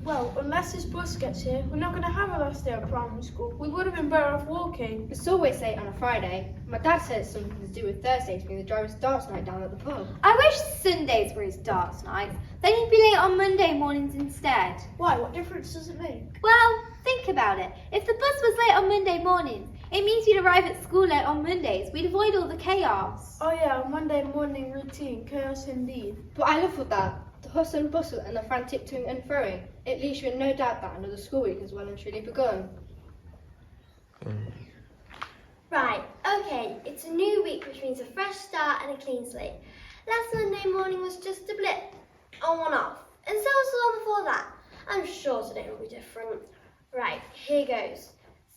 Well, unless this bus gets here, we're not going to have a last day of primary school. We would have been better off walking. It's always late on a Friday. My dad said it's something to do with Thursdays being the driver's darts night down at the pub. I wish Sundays were his darts nights. Then he'd be late on Monday mornings instead. Why? What difference does it make? Well, think about it. If the bus was late on Monday mornings, it means we'd arrive at school late on Mondays. We'd avoid all the chaos. Oh yeah, Monday morning routine. Chaos indeed. But I love that. The hustle and bustle and the frantic toing and throwing. It leaves you in no doubt that another school week has well and truly begun. Right, okay, it's a new week, which means a fresh start and a clean slate. Last Monday morning was just a blip, on one off, and so was the one before that. I'm sure today will be different. Right, here goes.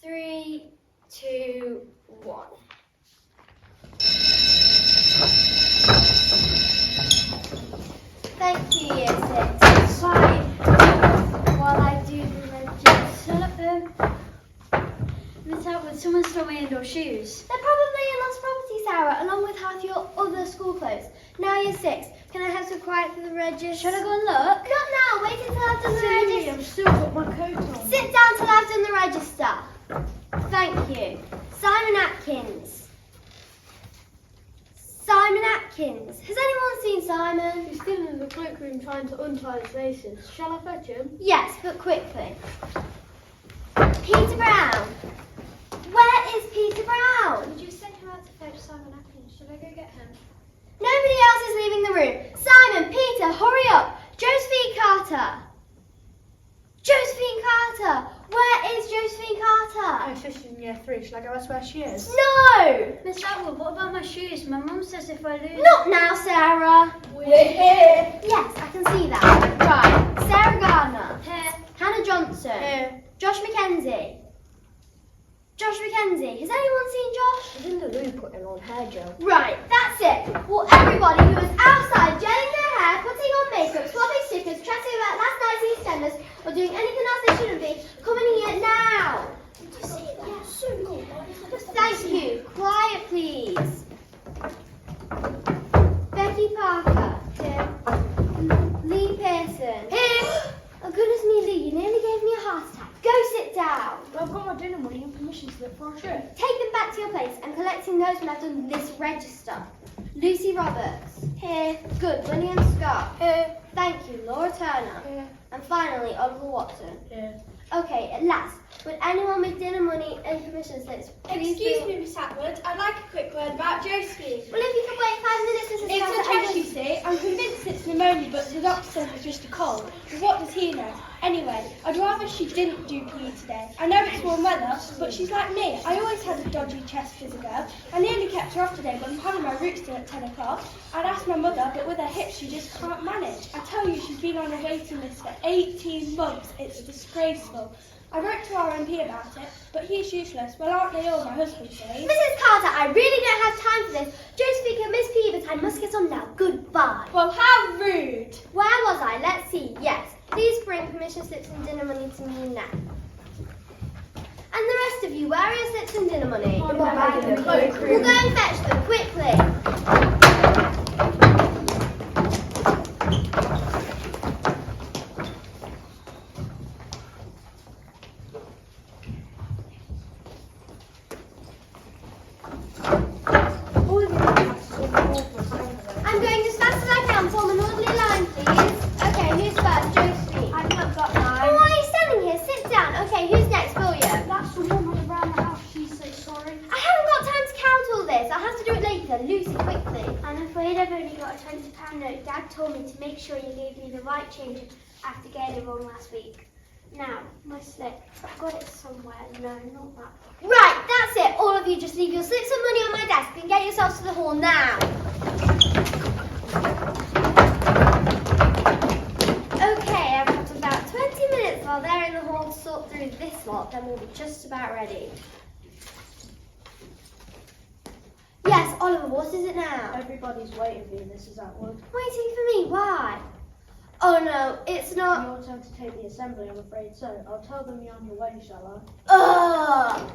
3, 2, 1. Thank you, Year 6. Fine. While I do the legends. Shut up then. Miss Atwood, someone stole my indoor shoes. They're probably in lost property, Sarah, along with half your other school clothes. Now Year 6. Can I have some quiet for the register? Should I go and look? Not now. Wait until I've done the Silly, register. I've still got my coat on. Sit down till I've done the register. Thank you. Simon Atkins. Simon Atkins. Has anyone seen Simon? He's still in the cloakroom trying to untie his laces. Shall I fetch him? Yes, but quickly. Peter Brown. Where is Peter Brown? Would you send him out to fetch Simon Atkins? Should I go get him? Nobody else is leaving the room. Simon, Peter, hurry up. Josephine Carter. Josephine Carter. Where is Josephine Carter? I'm assistant in year 3. Shall I go ask where she is? No! Miss Atwood, what about my shoes? My mum says if I lose... Not now, Sarah. We're here. Yes, I can see that. Right. Sarah Gardner. Here. Hannah Johnson. Here. Josh Mackenzie. Josh Mackenzie. Has anyone seen Josh? She's in the loo putting on hair gel. Right, that's it. Well, everybody who was outside gelling their hair, putting on makeup, swapping stickers, chatting about last night's EastEnders, or doing anything else they shouldn't be, come in here now. Did you see that? Yeah, so cool. Thank you. Quiet, please. Becky Parker. Here. Lee Pearson. Here. Oh, goodness me, Lee, you nearly gave me a heart attack. Go sit down. Well, I've got my dinner money and permission slip for a trip. Take them back to your place and collecting those when I've done this register. Lucy Roberts. Here. Good. William Scott. Here. Thank you. Laura Turner. Here. And finally, Oliver Watson. Here. Okay, at last. Would anyone with dinner money and permission slips please Excuse me, Miss Atwood. I'd like a quick word about Josephine. Well, if you could wait 5 minutes, Mrs. It's Carter, a chest, you see. I'm convinced it's pneumonia, but the doctor said it's just a cold. But what does he know? Anyway, I'd rather she didn't do PE today. I know it's warm weather, but she's like me. I always had a dodgy chest as a girl. I nearly kept her off today, but I'm planning my route still at 10 o'clock. I'd asked my mother, but with her hips, she just can't manage. I tell you, she's been on a waiting list for 18 months. It's disgraceful. I wrote to our MP about it, but he's useless. Well, aren't they all, my husband says? Mrs. Carter, I really don't have time for this. Josephine can Miss PE, but I must get on now. Goodbye. Well, how rude. Where was I? Let's see. Yes. Please bring permission slips and dinner money to me now. And the rest of you, where are your slips and dinner money? In my bag in the cloakroom. We'll go and fetch them quickly. I'm going as fast as I can. Form an orderly line, please. Okay, who's first? Josephine. I've not got mine. Oh, why are you standing here? Sit down. Okay, who's next? William. That's the woman around the house. She's so sorry. I haven't got time to count all this. I'll have to do it later. Lucy, quickly. I'm afraid I've only got a £20 note. Dad told me to make sure you gave me the right change after getting it wrong last week. Now, my slip. I've got it somewhere. No, not that. Right, that's it. All of you just leave your slips of money on my desk and get yourselves to the hall now. Okay, I've got about 20 minutes while they're in the hall to sort through this lot, then we'll be just about ready. Yes, Oliver, what is it now? Everybody's waiting for you, Mrs. Atwood. Waiting for me, why? Oh no, it's not. Your turn to take the assembly, I'm afraid so. I'll tell them you're on your way, shall I? Ugh!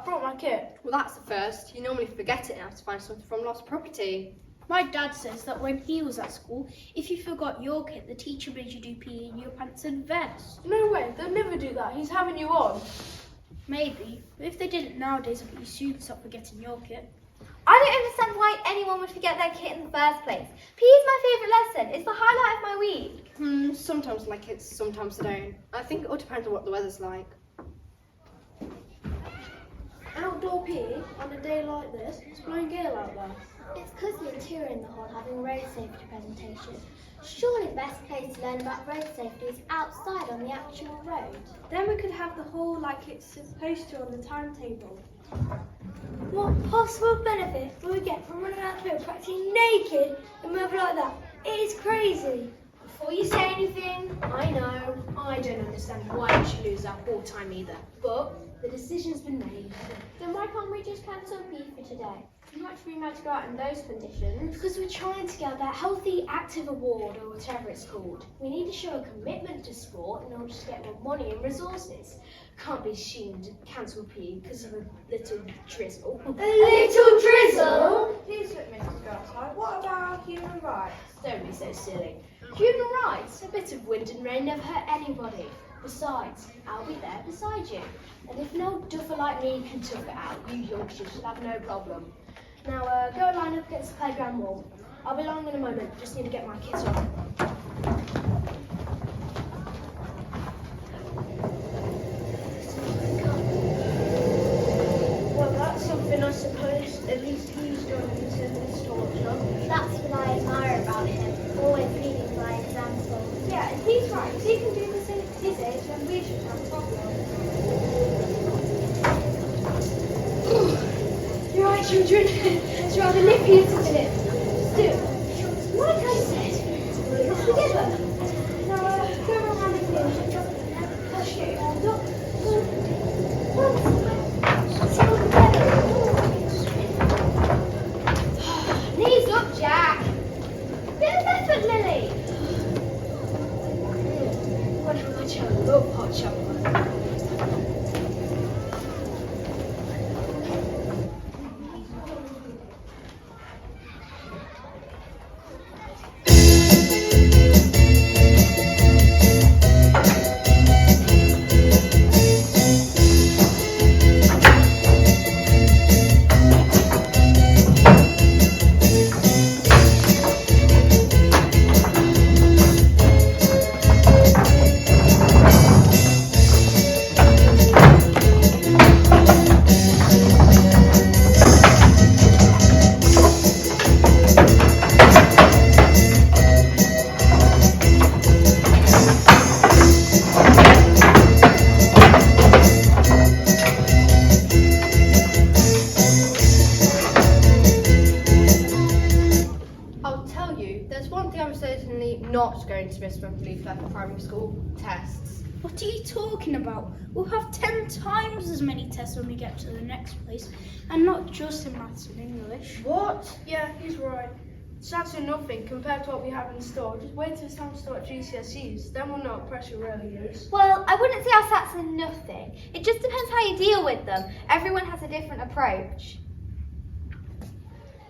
I've brought my kit. Well, that's the first. You normally forget it and have to find something from lost property. My dad says that when he was at school, if you forgot your kit, the teacher made you do PE in your pants and vest. No way, they'll never do that. He's having you on. Maybe, but if they didn't nowadays, I bet you soon stop forgetting your kit. I don't understand why anyone would forget their kit in the first place. PE is my favourite lesson. It's the highlight of my week. Sometimes I like it, sometimes I don't. I think it all depends on what the weather's like. Outdoor PE on a day like this, it's blowing gale out there. It's because the interior in the hall having a road safety presentation. Surely the best place to learn about road safety is outside on the actual road. Then we could have the hall like it's supposed to on the timetable. What possible benefit will we get from running out the field practically naked in weather like that? It is crazy. Before you say anything, I know I don't understand why we should lose our whole time either. But the decision's been made. Then why can't we just cancel PE for today? How much we might go out in those conditions? Because we're trying to get that Healthy Active Award or whatever it's called. We need to show a commitment to sport in order to get more money and resources. Can't be ashamed to cancel PE because of a little drizzle. A little drizzle? Please let Mrs. Garside. What about human rights? Don't be so silly. Human rights, a bit of wind and rain never hurt anybody. Besides, I'll be there beside you. And if no duffer like me can tough it out, you youngsters should have no problem. Now, go line up against the playground wall. I'll be along in a moment, just need to get my kit on. Well, that's something I suppose at least he's going to this torture. That's what I admire about him. Always leading by example. Yeah, and he's right. If he can do this at his age, then we should have a problem. You're right, children. It's rather nippy, isn't it? Still, like I said, we're in this together. Now, go around the field. I'll shoot your hands up. Knees up, Jack. Bit of effort, Lily. What a much I love hot chocolate. Not going to miss when we leave for primary school tests. What are you talking about? We'll have 10 times as many tests when we get to the next place, and not just in maths and English. What? Yeah, he's right. It's actually nothing compared to what we have in store. Just wait till it's time to start GCSEs. Then we'll know what pressure really is. Well, I wouldn't say our stats are nothing. It just depends how you deal with them. Everyone has a different approach.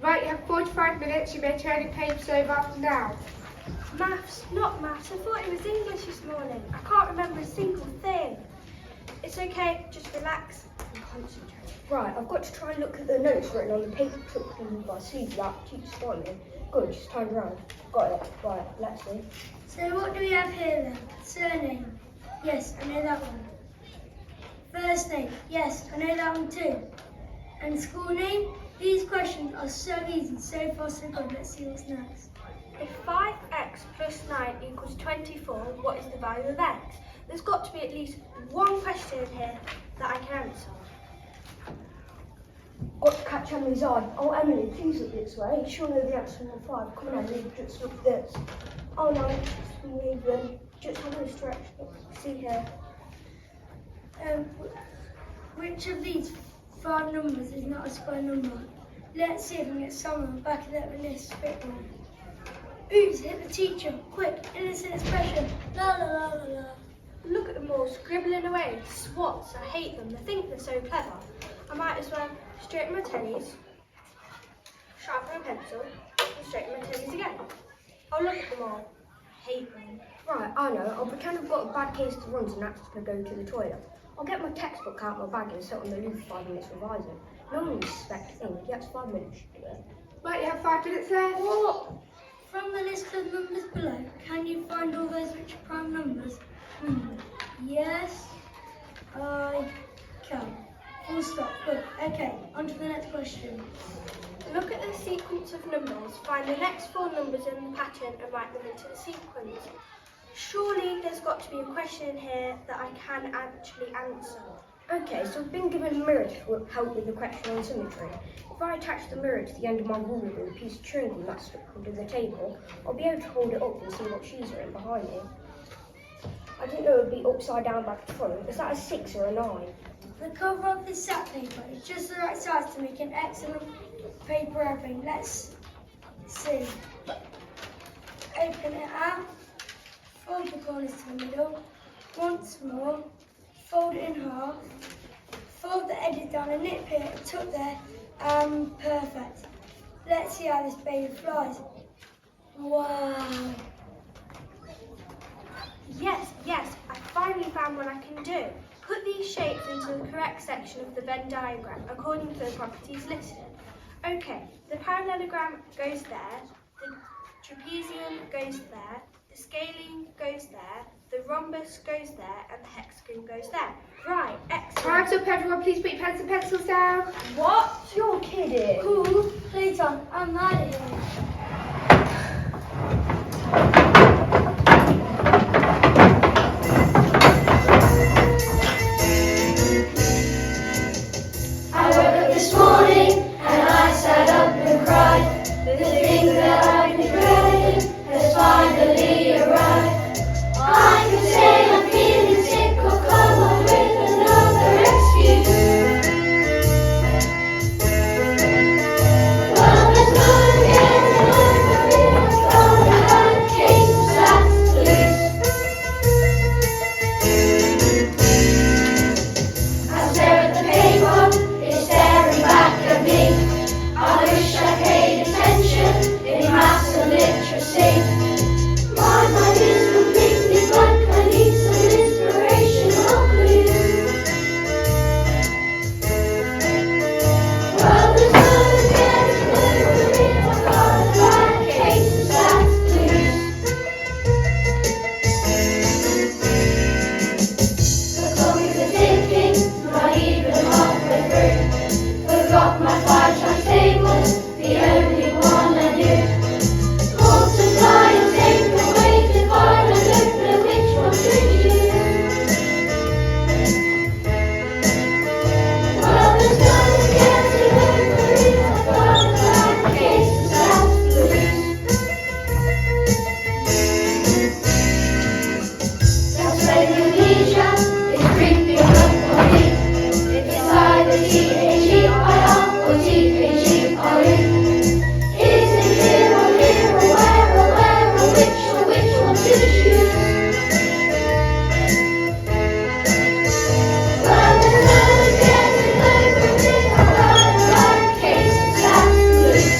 Right, you have 45 minutes. You may turn your papers over after now. Maths, not maths. I thought it was English this morning. I can't remember a single thing. It's okay, just relax and concentrate. Right, I've got to try and look at the notes written on the paper clip and I see that keeps smiling. Good, just turn around. Got it. Right, let's see. So what do we have here then? Surname. Yes, I know that one. First name. Yes, I know that one too. And school name? These questions are so easy, so far so good. Let's see what's next. If 5x plus 9 equals 24, what is the value of x? There's got to be at least one question in here that I can answer. Got to catch Emily's eye. Oh, Emily, please look this way. She'll know the answer to 5. Come on, Emily, just look at this. Oh no, just move them. Just have this direction. See here. Which of these 5 numbers is not a square number? Let's see if we can get someone back it up in this bit one. Oops, hit the teacher. Quick, innocent expression. La la la la la. Look at them all scribbling away. Swats, I hate them. They think they're so clever. I might as well straighten my tennies, sharpen a pencil, and straighten my tennies again. Oh, look at them all. I hate them. Right, I know. I'll pretend I've got a bad case of runs and that's to go to the toilet. I'll get my textbook out of my bag and sit on the loo for 5 minutes revising. No one will suspect a thing. He gets 5 minutes to do it. Right, you have 5 minutes left. What? From the list of numbers below, can you find all those which are prime numbers? Yes, I can. Full stop. Good. Okay, on to the next question. Look at the sequence of numbers, find the next 4 numbers in the pattern and write them into the sequence. Surely there's got to be a question in here that I can actually answer. Okay, so I've been given a mirror to help with the question on symmetry. If I attach the mirror to the end of my ruler with a piece of chewing gum that's stuck under the table, I'll be able to hold it up and see what she's written behind me. I didn't know it would be upside down back to front. Is that a 6 or a 9? The cover of this sat paper is just the right size to make an excellent paper wrapping. Let's see. Open it out, fold the corners to the middle, once more, fold it in half, fold the edges down and nip here, tuck there, and perfect. Let's see how this baby flies. Wow. Yes, I finally found what I can do. Put these shapes into the correct section of the Venn diagram according to the properties listed. Okay, the parallelogram goes there, the trapezium goes there, the scalene goes there, the rhombus goes there, and the hexagon goes there. Right, excellent. Time's up, everyone. Please put your pens and pencils down. What? You're kidding. Cool, Clayton, I'm out of here. I woke up this morning and I sat up and cried. The thing that I've been dreading has finally arrived. I could say I'm feeling sick or come up with another excuse. Well, there's no getting over it. I've got a bad case of sad blues. I stare at the paper, it's staring back at me. I wish I paid attention in maths and literacy. My mind is completely blank, I need some inspirational clues. Well, there's no getting over it, I've got a bad case of sad blues. The clock is ticking, not even halfway through. Forgot my 5 times tables, the only one I knew. Multiply and take away, divide and don't know which one to use. Well, there's no getting over it, I've got a bad case of sad blues. That's when amnesia is creeping up on me. It's either T-H-E-I-R or T-H-E-R-E. Is it here or here or where or which one to choose? Well, there's no getting over it, I've got a bad case of sad blues.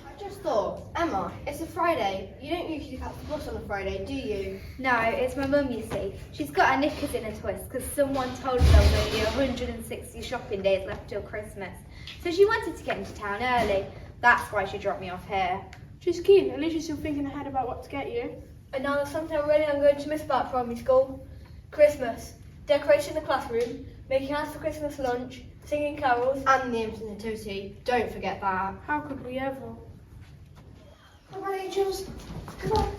I just thought, Emma, it's a Friday. You don't usually catch the bus on a Friday, do you? No, it's my mum, you see. She's got her knickers in a twist because someone told her there was only 160 shopping days left till Christmas. So she wanted to get into town early. That's why she dropped me off here. She's keen. At least she's still thinking ahead about what to get you. And now there's something I really am going to miss about primary school. Christmas. Decorating the classroom, making plans for Christmas lunch, singing carols. And the infant nativity. Don't forget that. How could we ever? Come on, angels. Come on.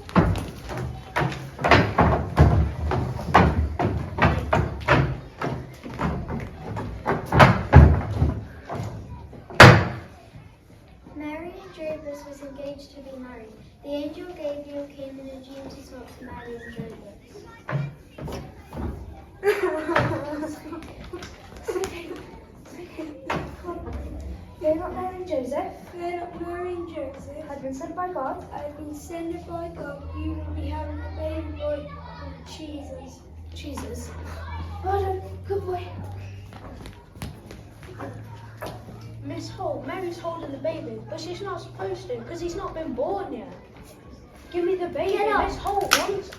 Mary and Jobus was engaged to be married. The angel Gabriel came in a dream to talk to Mary and Jobus. Fear not, Mary and Joseph. Fear not, Mary and Joseph. I've been sent by God. I've been sent by God. You will be having a baby boy called Jesus. Jesus. Well done. Good boy. Miss Holt, Mary's holding the baby, but she's not supposed to because he's not been born yet. Give me the baby, Get up. Miss Holt wants.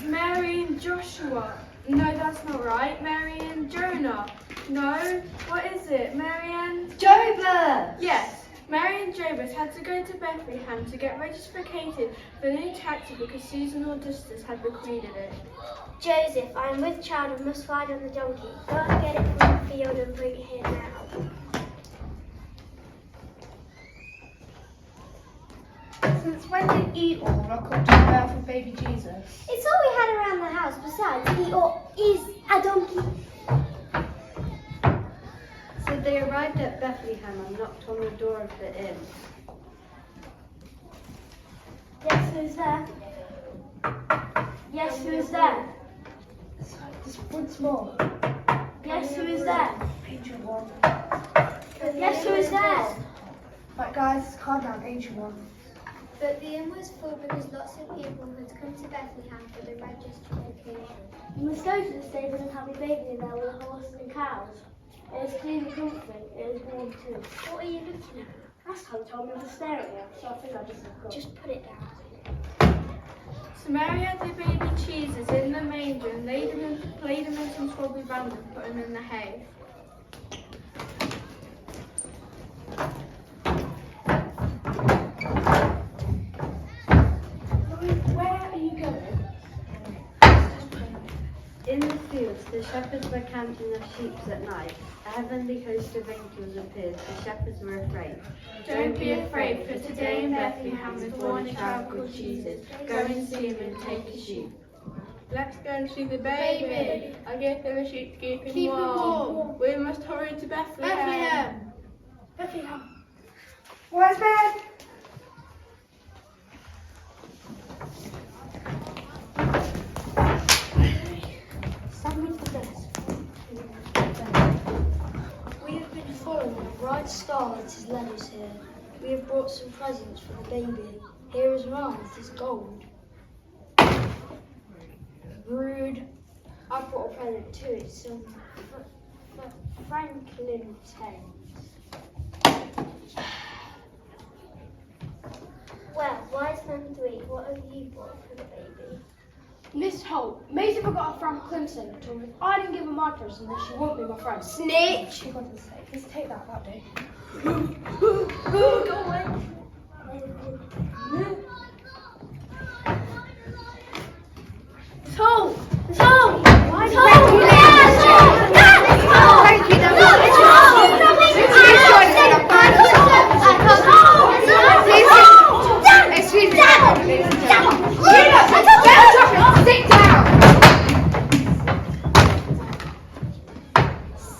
Mary and Joshua. No, that's not right. Mary and Jonah. No, what is it? Mary and... Jobus! Yes, Mary and Jobus had to go to Bethlehem to get registered for the new tractor because Susan Augustus had bequeathed it. Joseph, I am with child and must ride on the donkey. Go and get it from the field and bring it here now. Since when did Eeyore rock up to the birth of baby Jesus? It's all we had around the house. Besides, he is a donkey. So they arrived at Bethlehem and knocked on the door of the inn. Yes, who's there? Yes, who is there? Just once more. Yes, who is there? Angel one. Yes, who is there? Right, guys, calm down. Angel one. But the inn was full because lots of people had come to Bethlehem for the registered occasion. You must go to the stable and have a baby in there with horses and cows. It is clean and comforting. It is warm too. What are you looking at? Last time told me to stare at you, so I think I just look up. Just put it down. So Mary had the baby Jesus in the manger and laid him in some strawberry band and put him in the hay. Where are you going? In the fields, the shepherds were counting their sheep at night. A heavenly host of angels appeared. The shepherds were afraid. Don't be afraid, for today in Bethlehem was born a child called Jesus. Go and see him and take his sheep. Let's go and see the baby. I gave him a sheep to keep him warm. We must hurry to Bethlehem. Bethlehem. Where's Ben? Stand with the desk. We have been following a bright star that has led us here. We have brought some presents for the baby. Here is mine, it is gold. Rude. I brought a present too, it's some Franklin Thames. Well, wise man 3, what have you brought for the baby? Miss Holt, Maisie forgot her Frank Clinton and told me if I didn't give her my present, then she won't be my friend. Snitch! For God's sake, just take that day. Go away. Tom! Excuse me. Sit down.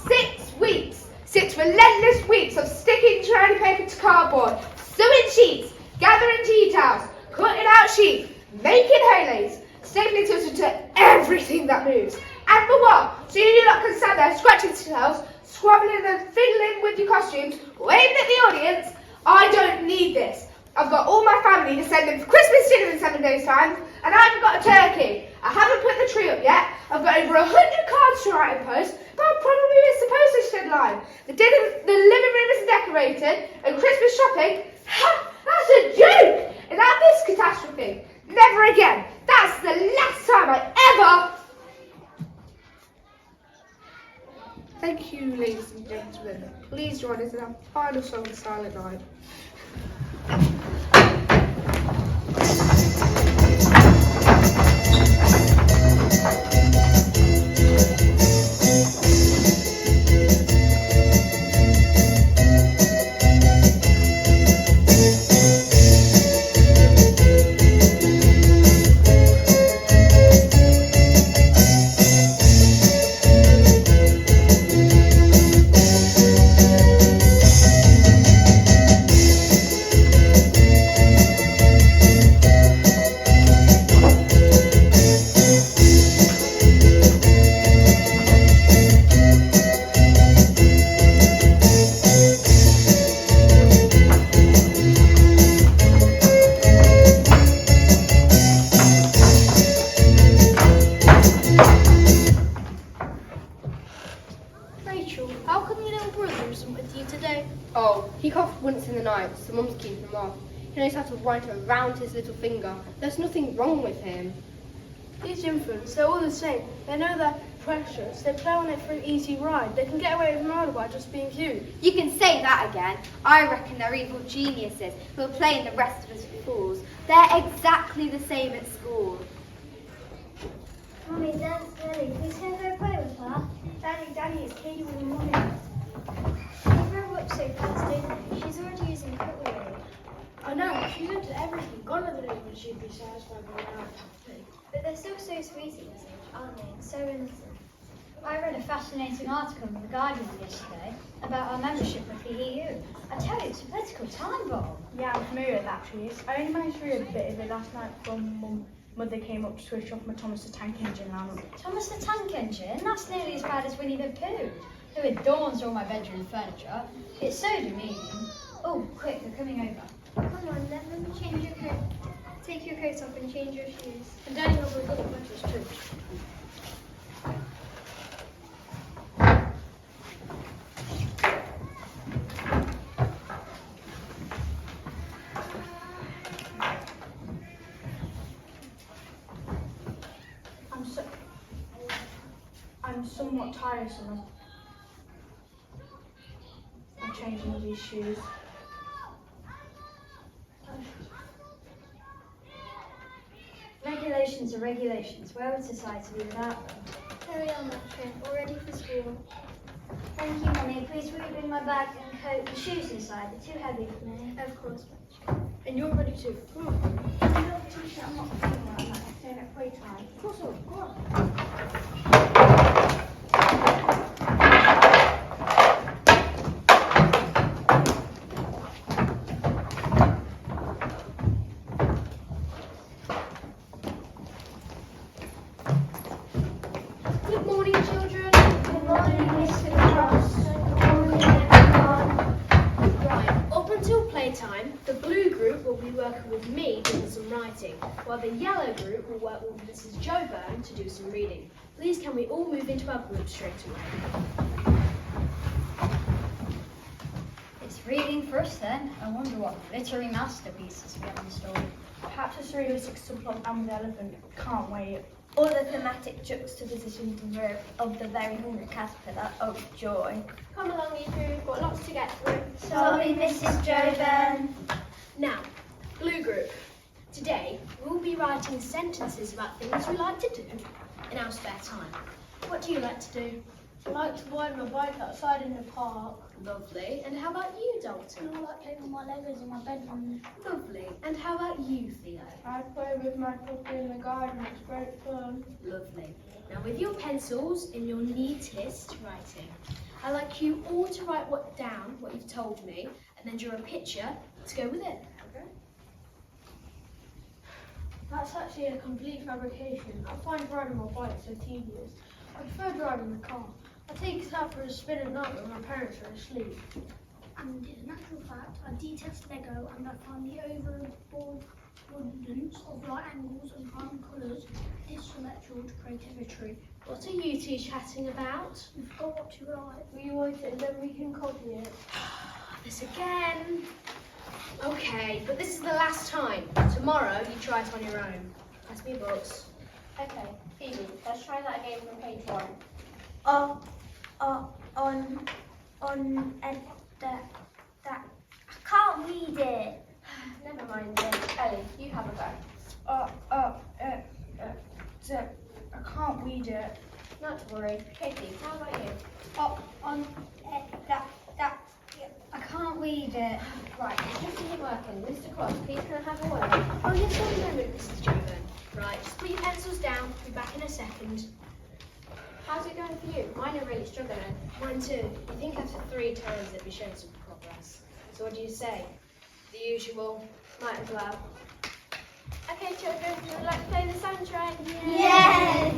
6 weeks. 6 relentless weeks of sticking shiny paper to cardboard, sewing sheets, gathering tea towels, cutting out sheep, making hay lays, stapling tilted to everything that moves. And for what? So you lot can stand there scratching yourselves, scrabbling and fiddling with your costumes, waving at the audience. I don't need this. I've got all my family to send in for Christmas dinner in 7 days' time, and I haven't got a turkey. I haven't put the tree up yet. I've got over 100 cards to write and post, but I'll probably miss the postage deadline. The living room isn't decorated, and Christmas shopping, ha, that's a joke! And now this catastrophe, never again. That's the last time I ever... and gentlemen, please join us in our final song, Silent Night. Rachel, how come your little brother isn't with you today? Oh, he coughed once in the night, so Mum's keeping him off. He knows how to write around his little finger. There's nothing wrong with him. These infants, they're all the same. They know they're precious. They play on it for an easy ride. They can get away with murder by just being cute. You can say that again. I reckon they're evil geniuses who are playing the rest of us fools. They're exactly the same at school. Mummy, Dad's Daddy. Please can I go play with her? Daddy, it's Katie with Mummy. They grow up so fast, don't they? She's already using cutlery. I know, she's into everything. God knows when she'd be satisfied with an hour puppy. But they're still so sweet at this age, aren't they? And so innocent. I read a fascinating article in The Guardian yesterday about our membership of the EU. I tell you, it's a political time bomb. Yeah, I'm familiar with that piece. I only managed to read a bit of it last night from Mother came up to switch off my Thomas the Tank Engine lamp. Thomas the Tank Engine? That's nearly as bad as Winnie the Pooh, who adorns all my bedroom furniture. It's so demeaning. Oh, quick, they're coming over. Come on, let me change your coat. Take your coat off and change your shoes. And Daddy has a little letters too. I'm somewhat tiresome of changing all these shoes. Regulations are regulations. Where would society be without them? There we are, Matron. All ready for school. Thank you, Mummy. Please will you bring my bag and coat and shoes inside? They're too heavy for me. Of course, Matron. And you're ready too. Come on. I'm not feeling well. I'm staying at playtime. Of course, go on. Good morning, children. Good morning, Mr. Cross. Good morning, everyone. Right, up until playtime, the blue group will be working with me doing some writing, while the yellow group will work with Mrs. Jo Byrne to do some reading. Please can we all move into our group straight away? It's reading first then. I wonder what literary masterpieces we have in store. Perhaps a surrealistic subplot and the elephant. Can't wait. Or the thematic juxtapositions of the very hungry caterpillar. Oh, joy. Come along, you two. We've got lots to get through. Sorry, Mrs. Jovan. Now, blue group. Today, we'll be writing sentences about things we like to do in our spare time. What do you like to do? I like to ride my bike outside in the park. Lovely. And how about you, Dalton? I like playing with my Legos in my bedroom. Lovely. And how about you, Theo? I play with my puppy in the garden, it's great fun. Lovely. Now with your pencils in your neatest writing, I'd like you all to write down what you've told me and then draw a picture to go with it. Okay? That's actually a complete fabrication. I find riding my bike so tedious. I prefer driving the car. I take it out for a spin at night when my parents are asleep. And in actual fact, I detest Lego and I find the overboard abundance of right angles and prime colours intellectual to creativity. What are you two chatting about? You forgot what to write. We write it and then we can copy it. This again. Okay, but this is the last time. Tomorrow you try it on your own. Pass me your books. Okay, Phoebe, let's try that again from page 1. on that I can't read it. Never mind then. Ellie, you have a go. I can't read it. Not to worry. Katie, how about you? I can't read it. Right, it's just isn't working. Mr. Cross, please can I have a word? Oh, yes, one moment, Mrs. Jovan. Right, just put your pencils down. Be back in a second. How's it going for you? Mine are really struggling. Mine too. I think after 3 turns they'll be showing some progress. So what do you say? The usual. Might as well. Okay, children, would you like to play the soundtrack? Yes.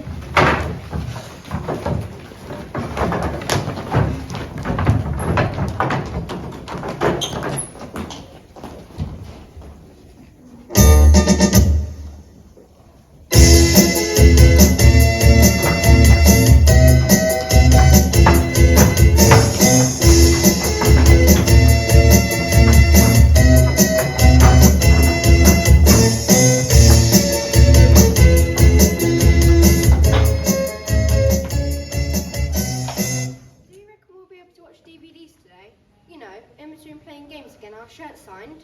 Signed.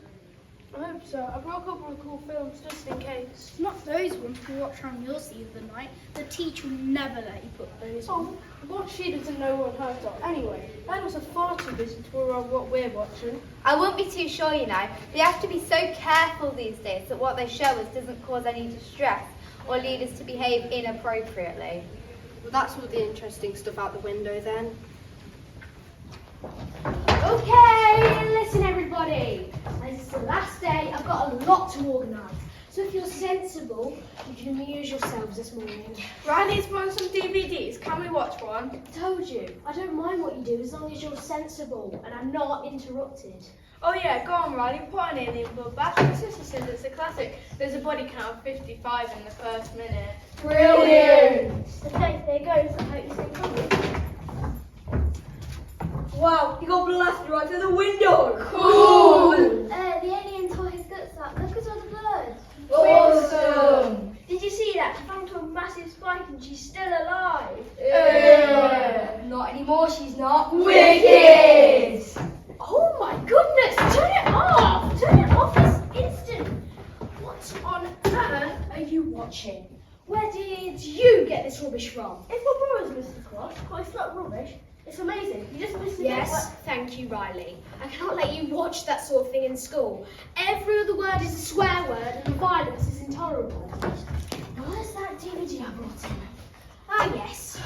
I hope so. I brought a couple of cool films just in case. Not those ones we watched on your seat the night. The teacher will never let you put those on. What she doesn't know won't hurt her. Anyway, Anna's are far too busy to worry about what we're watching. I won't be too sure, you know. We have to be so careful these days that what they show us doesn't cause any distress or lead us to behave inappropriately. Well, that's all the interesting stuff out the window then. Okay, listen everybody. As it's the last day, I've got a lot to organise. So if you're sensible, you can amuse yourselves this morning. Riley's brought some DVDs. Can we watch one? I told you, I don't mind what you do as long as you're sensible and I'm not interrupted. Oh yeah, go on Riley, put on Alien Blood Bath. My sister says it's a classic. There's a body count of 55 in the first minute. Brilliant! Okay, there goes. I hope you stay coming. Wow, he got blasted right through the window. Cool! The alien tore his guts out. Look at all the blood. Awesome! Did you see that? She found a massive spike and she's still alive. Not anymore, she's not. Wicked! Oh my goodness! Turn it off! Turn it off this instant! What on earth are you watching? Where did you get this rubbish from? It's my brother's, Mr. Cross, but it's not rubbish. It's amazing. You just missed it. Yes, thank you, Riley. I cannot let you watch that sort of thing in school. Every other word is a swear word and the violence is intolerable. Where's that DVD I brought in? Ah, yes.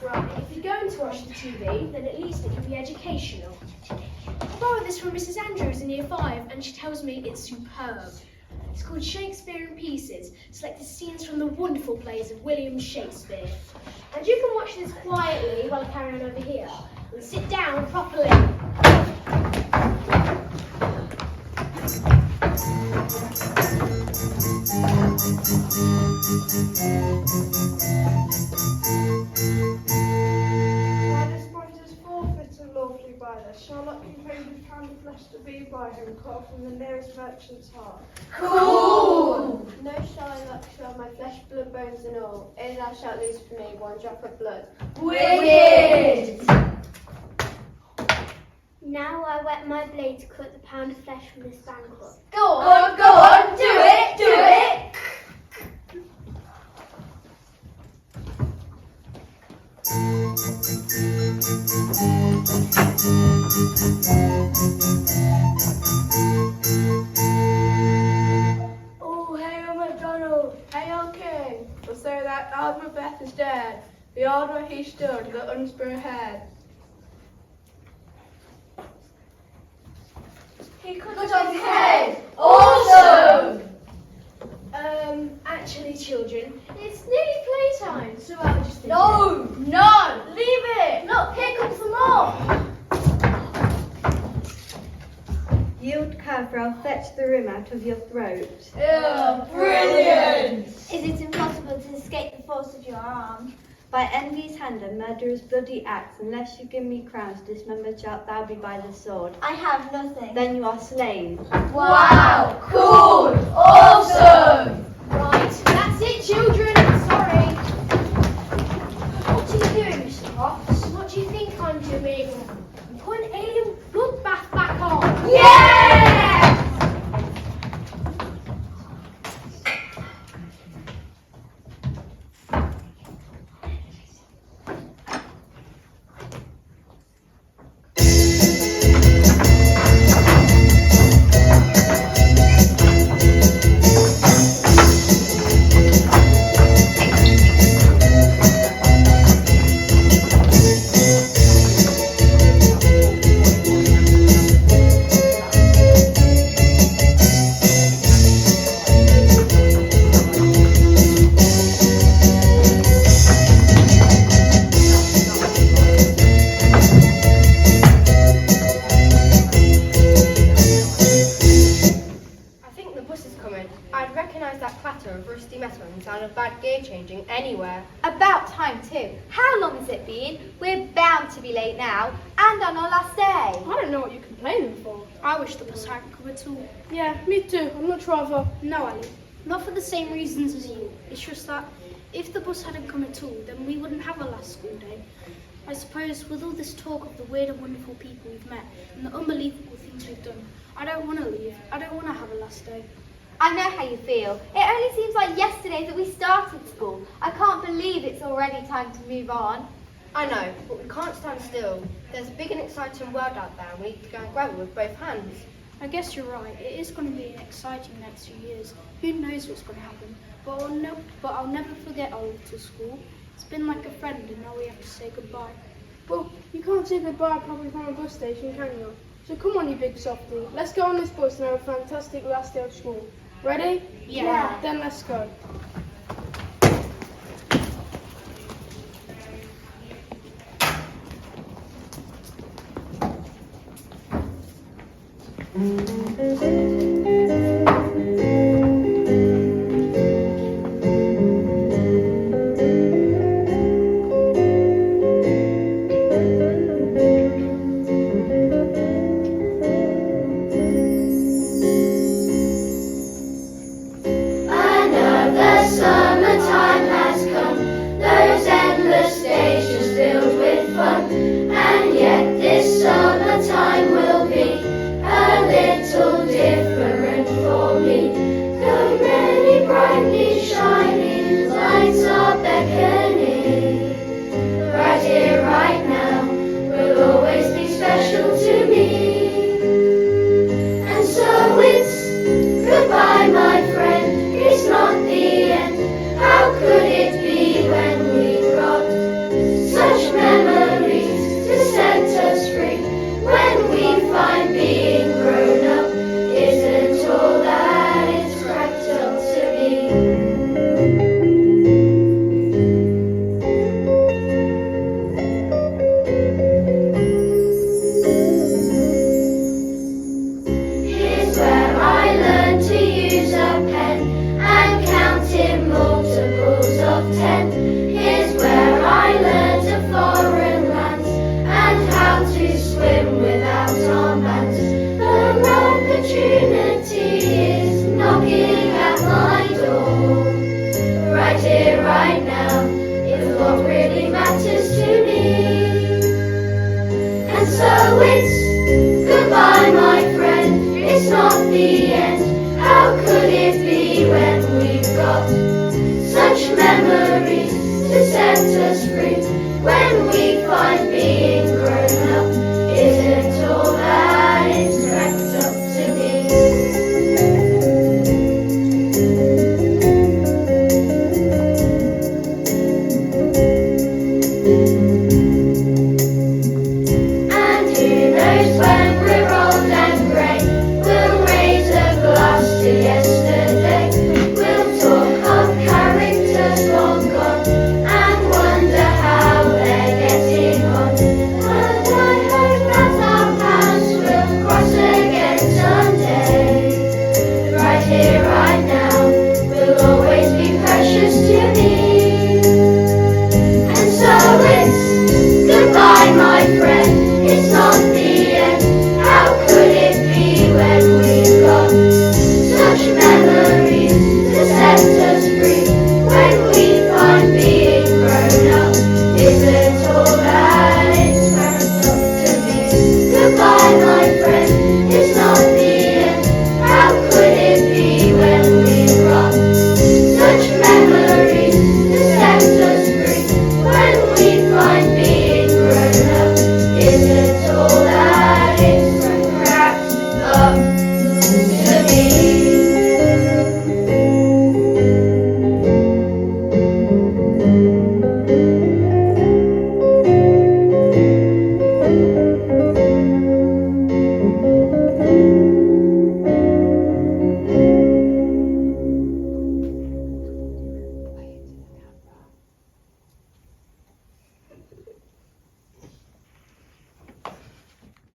Right, if you're going to watch the TV, then at least it can be educational. I borrowed this from Mrs. Andrews in Year 5 and she tells me it's superb. It's called Shakespeare in Pieces, selected scenes from the wonderful plays of William Shakespeare. And you can watch this quietly while I carry on over here. And sit down properly. Riley's point is forfeited lawfully by this. Charlotte can pay the pound of flesh to be by him, cut from the nearest merchant's heart. Cool! No Charlotte shall my flesh, blood, bones and all, ere thou shalt lose for me 1 drop of blood. Wicked! Now I wet my blade to cut the pound of flesh from this banquet. Go on, do it, do it! Oh, hail MacDonald. Hail King, for so that old Macbeth is dead, the old where he stood, the unsprung head. He cut off his head! Awesome! Actually, children, it's nearly playtime, so I was just thinking... No! Leave it! Look, here comes some more! Yield cover, I'll fetch the rim out of your throat. Brilliant! Is it impossible to escape the force of your arm? By envy's hand and murderer's bloody axe, unless you give me crowns, dismembered shalt thou be by the sword. I have nothing. Then you are slain. Wow! Cool! Awesome! Right, that's it, children. Sorry. What are you doing, Mr. Fox? What do you think I'm doing? put an alien bloodbath back on. Yeah! I think the bus is coming. I'd recognise that clatter of rusty metal and the sound of bad gear changing anywhere. About time too. How long has it been? We're bound to be late now, and on our last day. I don't know what you're complaining for. I wish the bus hadn't come at all. Yeah, me too. I'd much rather. No, Ali. Not for the same reasons as you. It's just that if the bus hadn't come at all, then we wouldn't have a last school day. I suppose with all this talk of the weird and wonderful people we've met and the unbelievable things we've done, I don't want to leave. I don't want to have a last day. I know how you feel. It only seems like yesterday that we started school. I can't believe it's already time to move on. I know, but we can't stand still. There's a big and exciting world out there and we need to go and grab it with both hands. I guess you're right. It is going to be an exciting next few years. Who knows what's going to happen? But I'll never forget our little school. It's been like a friend, and now we have to say goodbye. Well, you can't say goodbye probably from a bus station, can you? So come on, you big softy. Let's go on this bus and have a fantastic last day of school. Ready? Yeah. Then let's go. Another summertime has come, those endless days just filled with fun. And yet this summertime will be a little different for me. The many brightly shine.